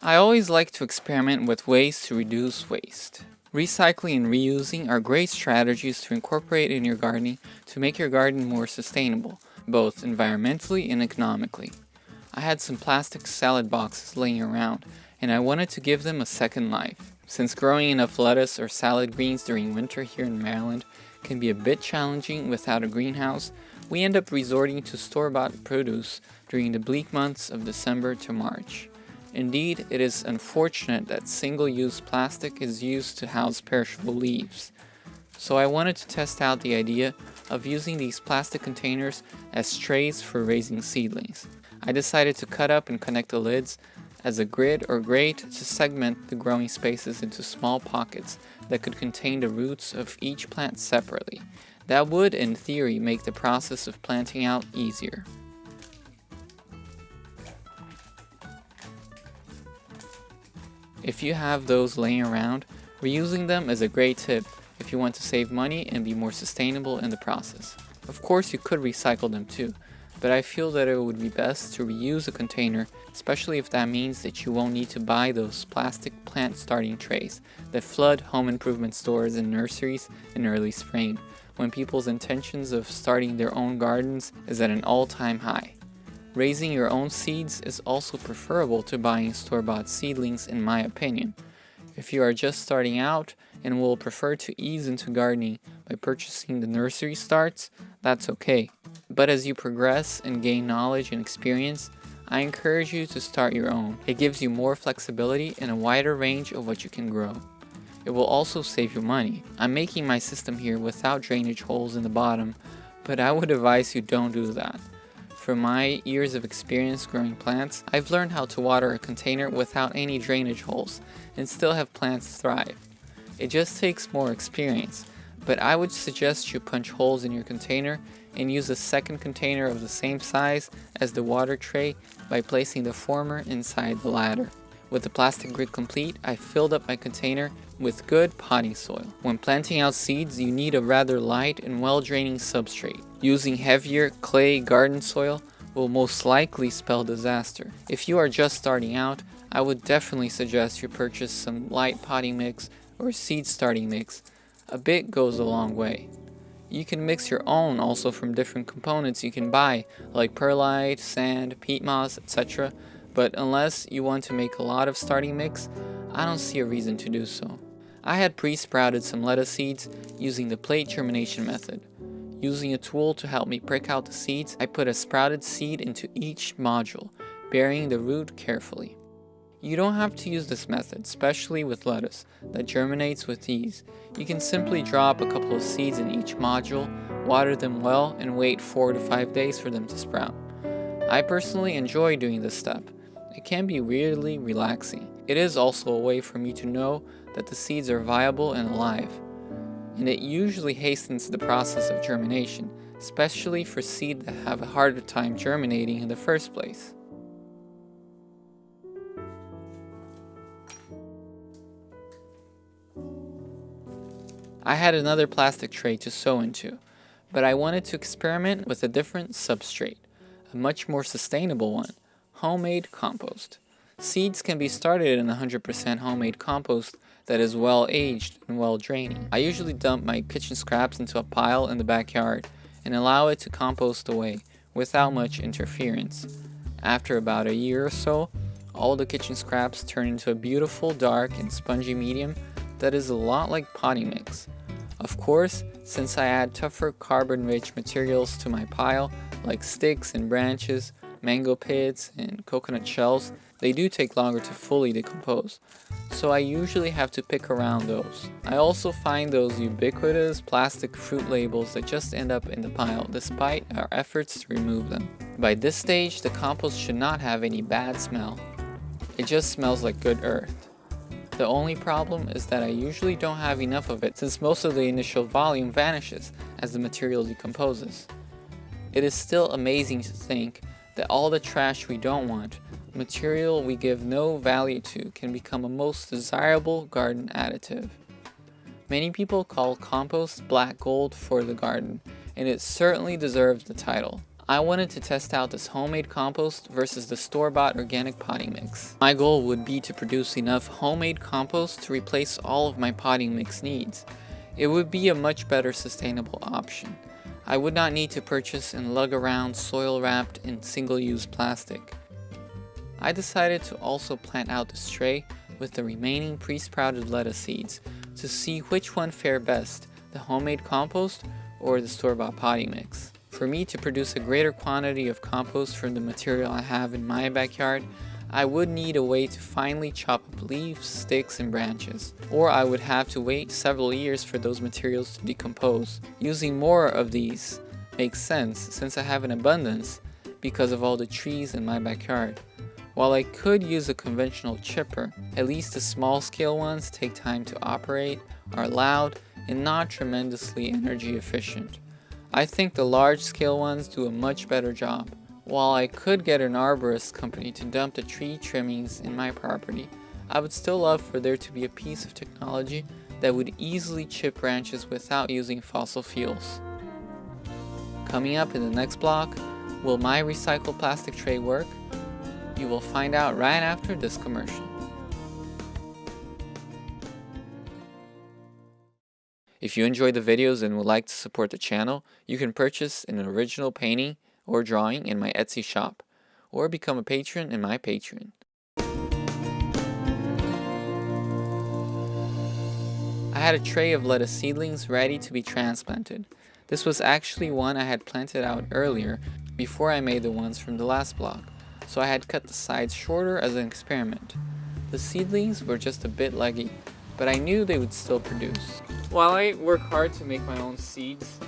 I always like to experiment with ways to reduce waste. Recycling and reusing are great strategies to incorporate in your gardening to make your garden more sustainable, both environmentally and economically. I had some plastic salad boxes laying around, and I wanted to give them a second life. Since growing enough lettuce or salad greens during winter here in Maryland can be a bit challenging without a greenhouse, we end up resorting to store-bought produce during the bleak months of December to March. Indeed, it is unfortunate that single-use plastic is used to house perishable leaves. So I wanted to test out the idea of using these plastic containers as trays for raising seedlings. I decided to cut up and connect the lids as a grid or grate to segment the growing spaces into small pockets that could contain the roots of each plant separately. That would, in theory, make the process of planting out easier. If you have those laying around, reusing them is a great tip if you want to save money and be more sustainable in the process. Of course, you could recycle them too, but I feel that it would be best to reuse a container, especially if that means that you won't need to buy those plastic plant starting trays that flood home improvement stores and nurseries in early spring, when people's intentions of starting their own gardens is at an all-time high. Raising your own seeds is also preferable to buying store-bought seedlings, in my opinion. If you are just starting out and will prefer to ease into gardening by purchasing the nursery starts, that's okay. But as you progress and gain knowledge and experience, I encourage you to start your own. It gives you more flexibility and a wider range of what you can grow. It will also save you money. I'm making my system here without drainage holes in the bottom, but I would advise you don't do that. From my years of experience growing plants, I've learned how to water a container without any drainage holes and still have plants thrive. It just takes more experience, but I would suggest you punch holes in your container and use a second container of the same size as the water tray by placing the former inside the latter. With the plastic grid complete, I filled up my container with good potting soil. When planting out seeds, you need a rather light and well-draining substrate. Using heavier clay garden soil will most likely spell disaster. If you are just starting out, I would definitely suggest you purchase some light potting mix or seed starting mix. A bit goes a long way. You can mix your own also from different components you can buy, like perlite, sand, peat moss, etc. But unless you want to make a lot of starting mix, I don't see a reason to do so. I had pre-sprouted some lettuce seeds using the plate germination method. Using a tool to help me prick out the seeds, I put a sprouted seed into each module, burying the root carefully. You don't have to use this method, especially with lettuce, that germinates with ease. You can simply drop a couple of seeds in each module, water them well, and wait 4 to 5 days for them to sprout. I personally enjoy doing this step. It can be weirdly relaxing. It is also a way for me to know that the seeds are viable and alive. And it usually hastens the process of germination, especially for seeds that have a harder time germinating in the first place. I had another plastic tray to sow into, but I wanted to experiment with a different substrate, a much more sustainable one, homemade compost. Seeds can be started in 100% homemade compost that is well aged and well draining. I usually dump my kitchen scraps into a pile in the backyard and allow it to compost away without much interference. After about a year or so, all the kitchen scraps turn into a beautiful dark and spongy medium that is a lot like potting mix. Of course, since I add tougher carbon-rich materials to my pile, like sticks and branches, mango pits, and coconut shells, they do take longer to fully decompose, so I usually have to pick around those. I also find those ubiquitous plastic fruit labels that just end up in the pile despite our efforts to remove them. By this stage, the compost should not have any bad smell. It just smells like good earth. The only problem is that I usually don't have enough of it since most of the initial volume vanishes as the material decomposes. It is still amazing to think that all the trash we don't want, material we give no value to, can become a most desirable garden additive. Many people call compost black gold for the garden, and it certainly deserves the title. I wanted to test out this homemade compost versus the store-bought organic potting mix. My goal would be to produce enough homemade compost to replace all of my potting mix needs. It would be a much better sustainable option. I would not need to purchase and lug around soil wrapped in single-use plastic. I decided to also plant out this tray with the remaining pre-sprouted lettuce seeds to see which one fared best, the homemade compost or the store-bought potting mix. For me to produce a greater quantity of compost from the material I have in my backyard, I would need a way to finely chop up leaves, sticks, and branches, or I would have to wait several years for those materials to decompose. Using more of these makes sense since I have an abundance because of all the trees in my backyard. While I could use a conventional chipper, at least the small scale ones take time to operate, are loud, and not tremendously energy efficient. I think the large scale ones do a much better job. While I could get an arborist company to dump the tree trimmings in my property, I would still love for there to be a piece of technology that would easily chip branches without using fossil fuels. Coming up in the next block, will my recycled plastic tray work? You will find out right after this commercial. If you enjoy the videos and would like to support the channel, you can purchase an original painting or drawing in my Etsy shop, or become a patron in my Patreon. I had a tray of lettuce seedlings ready to be transplanted. This was actually one I had planted out earlier before I made the ones from the last block, so I had cut the sides shorter as an experiment. The seedlings were just a bit leggy, but I knew they would still produce. While I work hard to make my own seeds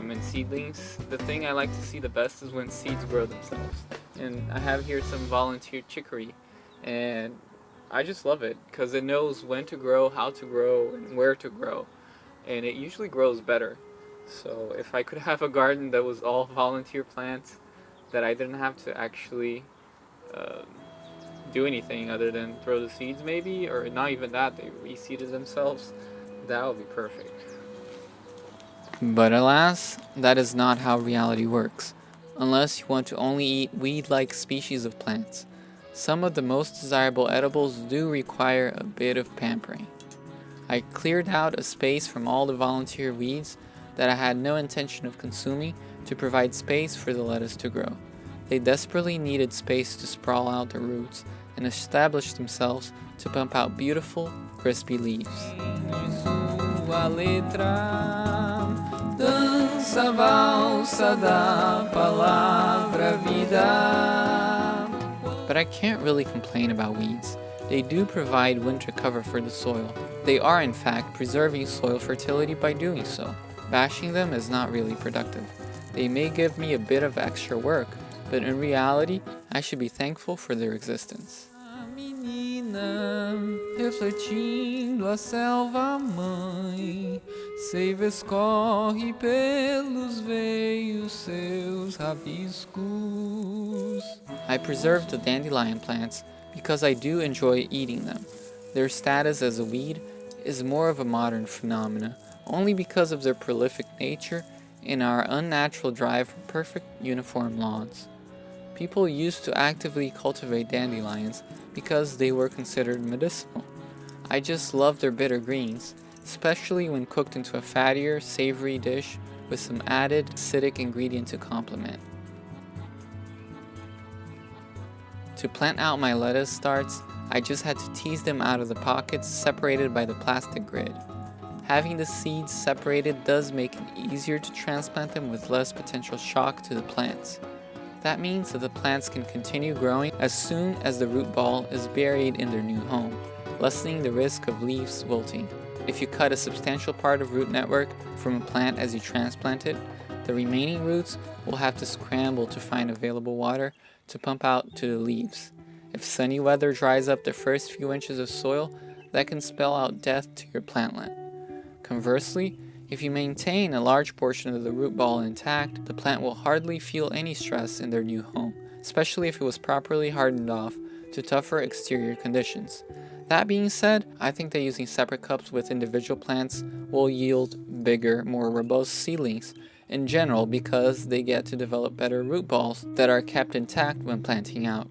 and seedlings, the thing I like to see the best is when seeds grow themselves. And I have here some volunteer chicory, and I just love it because it knows when to grow, how to grow, and where to grow, and it usually grows better. So if I could have a garden that was all volunteer plants, that I didn't have to actually do anything other than throw the seeds maybe, or not even that, they reseeded themselves, that would be perfect. But alas, that is not how reality works, unless you want to only eat weed-like species of plants. Some of the most desirable edibles do require a bit of pampering. I cleared out a space from all the volunteer weeds that I had no intention of consuming to provide space for the lettuce to grow. They desperately needed space to sprawl out their roots and establish themselves to pump out beautiful, crispy leaves. But I can't really complain about weeds. They do provide winter cover for the soil. They are in fact preserving soil fertility by doing so. Bashing them is not really productive. They may give me a bit of extra work, but in reality, I should be thankful for their existence. Refletindo a selva mãe, seiva escorre pelos veios seus rabiscos. I preserved the dandelion plants because I do enjoy eating them. Their status as a weed is more of a modern phenomenon, only because of their prolific nature and our unnatural drive for perfect uniform lawns. People used to actively cultivate dandelions because they were considered medicinal. I just love their bitter greens, especially when cooked into a fattier, savory dish with some added acidic ingredient to complement. To plant out my lettuce starts, I just had to tease them out of the pockets separated by the plastic grid. Having the seeds separated does make it easier to transplant them with less potential shock to the plants. That means that the plants can continue growing as soon as the root ball is buried in their new home, lessening the risk of leaves wilting. If you cut a substantial part of root network from a plant as you transplant it, the remaining roots will have to scramble to find available water to pump out to the leaves. If sunny weather dries up the first few inches of soil, that can spell out death to your plantlet. Conversely, if you maintain a large portion of the root ball intact, the plant will hardly feel any stress in their new home, especially if it was properly hardened off to tougher exterior conditions. That being said, I think that using separate cups with individual plants will yield bigger, more robust seedlings, in general because they get to develop better root balls that are kept intact when planting out.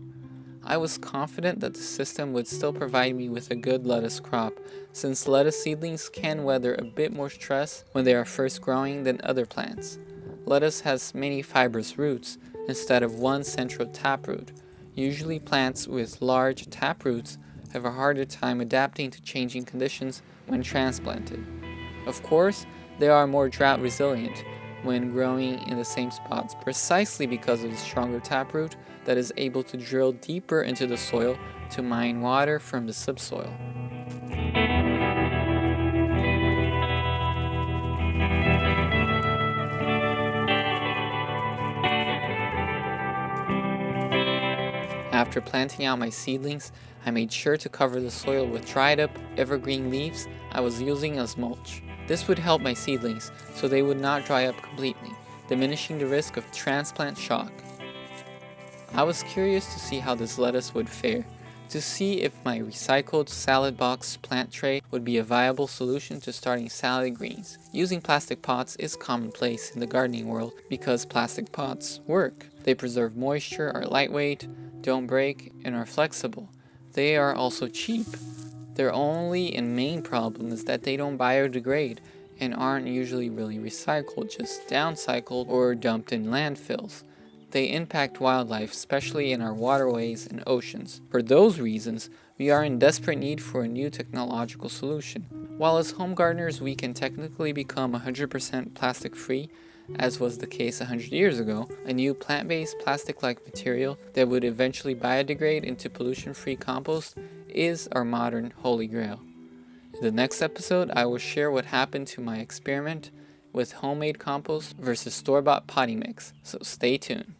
I was confident that the system would still provide me with a good lettuce crop, since lettuce seedlings can weather a bit more stress when they are first growing than other plants. Lettuce has many fibrous roots instead of one central taproot. Usually plants with large taproots have a harder time adapting to changing conditions when transplanted. Of course, they are more drought resilient when growing in the same spots precisely because of the stronger taproot that is able to drill deeper into the soil to mine water from the subsoil. After planting out my seedlings, I made sure to cover the soil with dried up evergreen leaves I was using as mulch. This would help my seedlings so they would not dry up completely, diminishing the risk of transplant shock. I was curious to see how this lettuce would fare, to see if my recycled salad box plant tray would be a viable solution to starting salad greens. Using plastic pots is commonplace in the gardening world because plastic pots work. They preserve moisture, are lightweight, don't break, and are flexible. They are also cheap. Their only and main problem is that they don't biodegrade and aren't usually really recycled, just downcycled or dumped in landfills. They impact wildlife, especially in our waterways and oceans. For those reasons, we are in desperate need for a new technological solution. While as home gardeners we can technically become 100% plastic free, as was the case 100 years ago, a new plant-based plastic-like material that would eventually biodegrade into pollution-free compost is our modern holy grail. In the next episode, I will share what happened to my experiment with homemade compost versus store-bought potting mix, so stay tuned.